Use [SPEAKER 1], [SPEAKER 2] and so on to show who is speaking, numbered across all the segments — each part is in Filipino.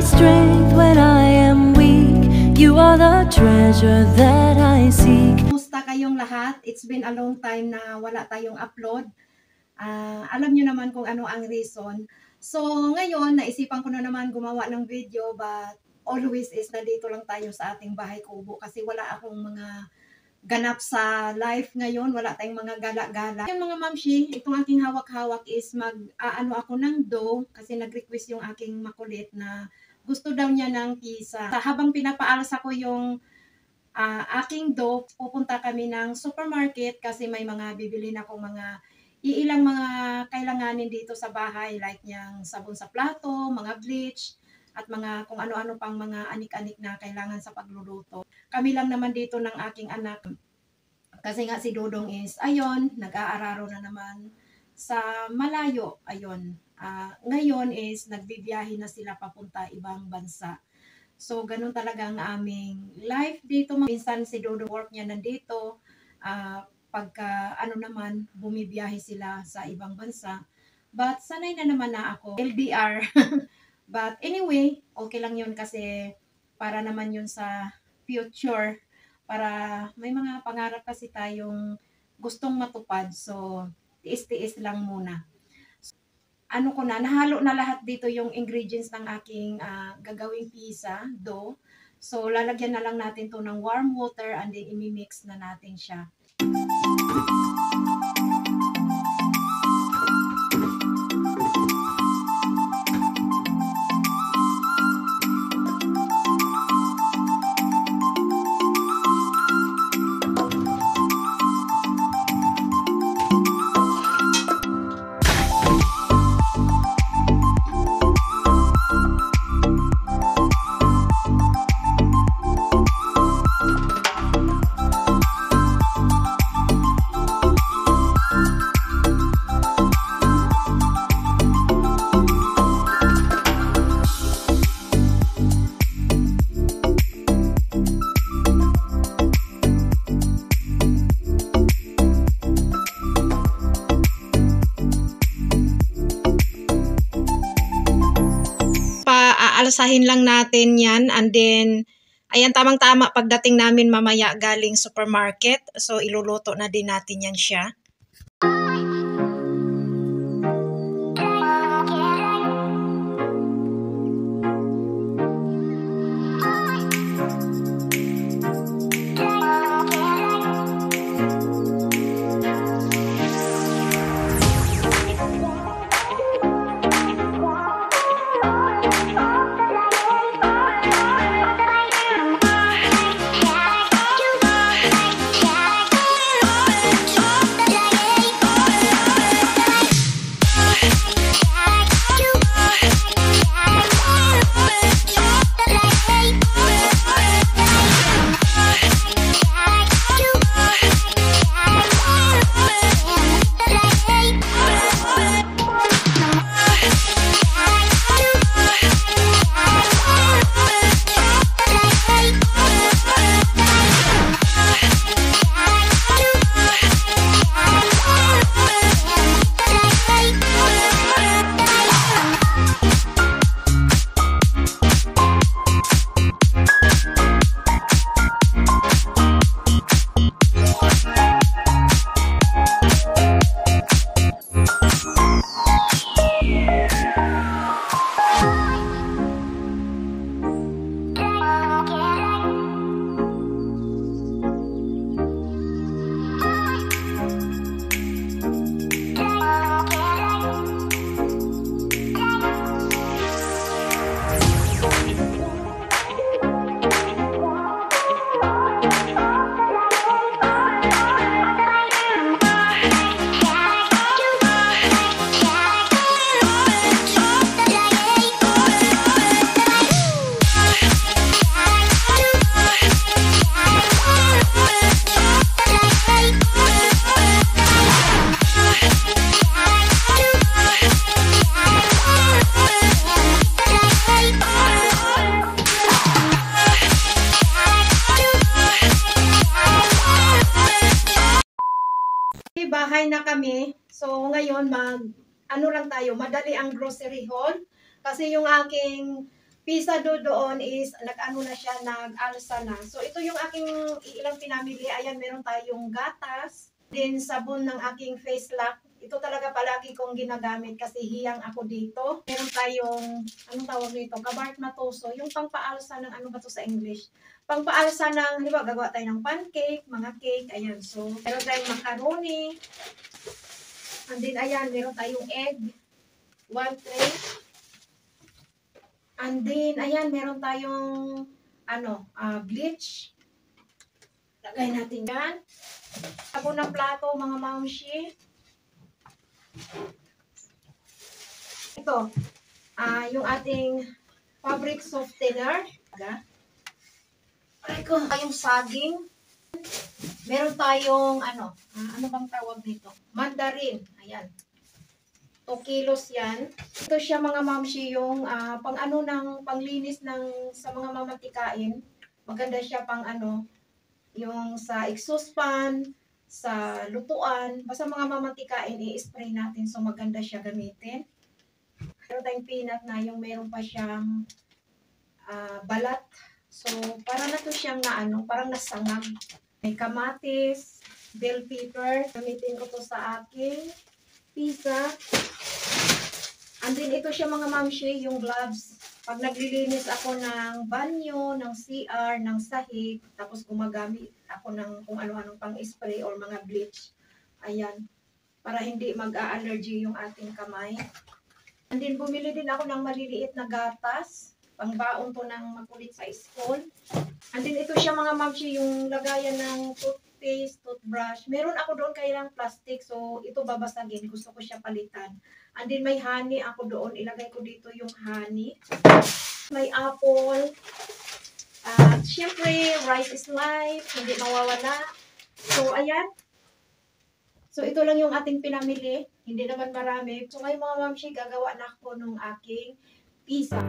[SPEAKER 1] strength when I am weak. You are the treasure that I seek.
[SPEAKER 2] Kumusta kayong lahat? It's been a long time na wala tayong upload. Alam nyo naman kung ano ang reason. So ngayon, naisipan ko na naman gumawa ng video, but always is nandito lang tayo sa ating bahay kubo kasi wala akong mga ganap sa life ngayon, wala tayong mga gala-gala. Yung mga mamshi, itong aking hawak-hawak is mag-aano ako ng dough kasi nag-request yung aking makulit na gusto daw niya ng pizza. Habang pinapaalsa ko yung aking dough, pupunta kami ng supermarket kasi may mga bibili na akong mga iilang mga kailanganin dito sa bahay like yung sabon sa plato, mga bleach, at mga kung ano-ano pang mga anik-anik na kailangan sa pagluluto. Kami lang naman dito ng aking anak. Kasi nga si Dodong is, ayun, nag-aararo na naman sa malayo. Ayun. Ngayon is, nagbibiyahe na sila papunta ibang bansa. So, ganun talaga ang aming life dito. Minsan si Dodong work niya nandito. Pagka, naman, bumibiyahe sila sa ibang bansa. But, sanay na naman na ako. LDR. But anyway, okay lang yun kasi para naman yun sa future, para may mga pangarap kasi tayong gustong matupad. So, tiis-tiis lang muna. Nahalo na lahat dito yung ingredients ng aking gagawing pizza, dough. So, lalagyan na lang natin to ng warm water and then imimix na natin siya. Aalasahin lang natin yan and then ayan, tamang-tama pagdating namin mamaya galing supermarket. So iluluto na din natin yan siya. Bahay na kami. So ngayon lang tayo, madali ang grocery haul kasi yung aking pizza doon is nag-ano na siya, nag-alsa na. So ito yung aking ilang pinamili. Ayan, meron tayong gatas, din sabon ng aking face lock. Ito talaga palagi kong ginagamit kasi hiyang ako dito. Meron tayong, anong tawag nito? Kabart matoso. Yung pangpaalsa ng, ano ba to sa English? Pangpaalsa ng, di ba, gagawa tayo ng pancake, mga cake. Ayan, so meron tayong macaroni. And then, ayan, meron tayong egg. 1 tray. And then, ayan, meron tayong, bleach. Lagay natin yan. Sabon ng plato, mga mamshi. Ito, yung ating fabric softener. Yung saging. Meron tayong, ano bang tawag nito? Mandarin. Ayan. 2 kilos yan. Ito siya mga mamshi, yung panglinis sa mga mamatikain. Maganda siya yung sa exhaust fan, sa lutuan, basta mga mamatikain, i-spray natin. So, maganda siya gamitin. Meron tayong peanut na yung meron pa siyang balat. So, para na to siyang parang nasangag. May kamatis, bell pepper. Gamitin ko to sa aking pizza. And then, ito siya mga mamshi, yung gloves. Pag naglilinis ako ng banyo, ng CR, ng sahig, tapos gumagamit ako ng kung ano-anong pang-spray or mga bleach. Ayan. Para hindi mag-a-allergy yung ating kamay. And then, bumili din ako ng maliliit na gatas. Pangbaon to ng makulit sa school. And then, ito siya mga mamshi, yung lagayan ng toothpaste, toothbrush. Meron ako doon kailang plastic. So, ito babasagin. Gusto ko siya palitan. And then, may honey ako doon. Ilagay ko dito yung honey. May apple. At syempre, rice is life. Hindi mawawala. So, ayan. So, ito lang yung ating pinamili. Hindi naman marami. So, ngayon mga mamshi, gagawa na ako ng aking pizza.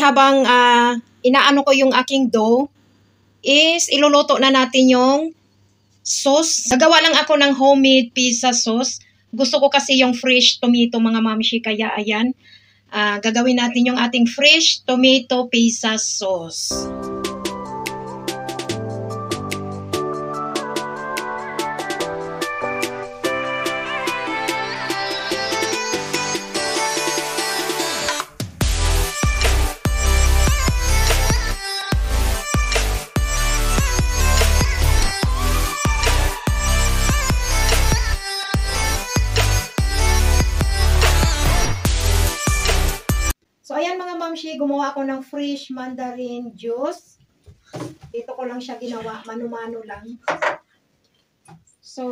[SPEAKER 2] Habang inaano ko yung aking dough, is iluluto na natin yung sauce. Nagawa lang ako ng homemade pizza sauce. Gusto ko kasi yung fresh tomato mga mamshi, kaya ayan. Gagawin natin yung ating fresh tomato pizza sauce. Gumawa ako ng fresh mandarin juice. Dito ko lang siya ginawa, mano-mano lang. So,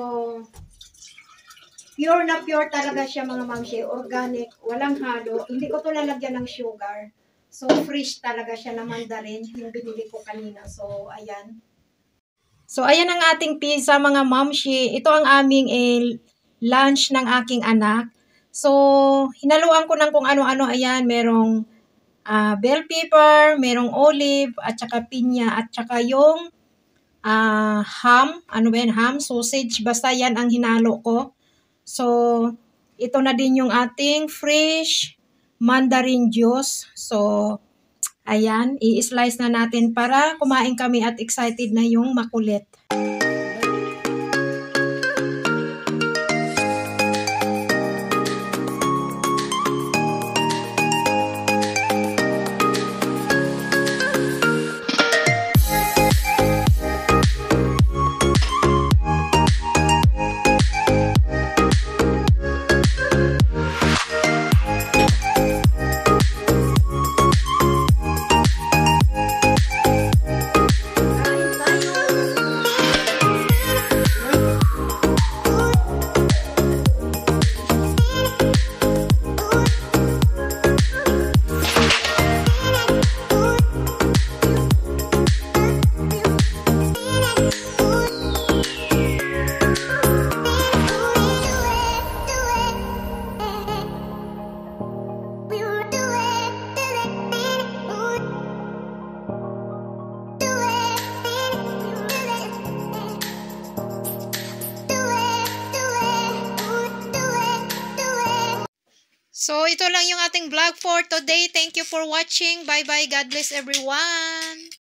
[SPEAKER 2] pure na pure talaga siya mga mamshi, organic, walang halo. Hindi ko to lalagyan ng sugar. So, fresh talaga siya na mandarin, yung binili ko kanina. So, ayan. So, ayan ang ating pizza mga mamshi. Ito ang aming lunch ng aking anak. So, hinaluan ko ng kung ano-ano. Ayan, merong bell pepper, merong olive, at saka pinya, at saka yung ham, ham, sausage, basta yan ang hinalo ko. So, ito na din yung ating fresh mandarin juice. So, ayan, i-slice na natin para kumain kami at excited na yung makulit.
[SPEAKER 3] So, ito lang yung ating vlog for today. Thank you for watching. Bye-bye. God bless everyone.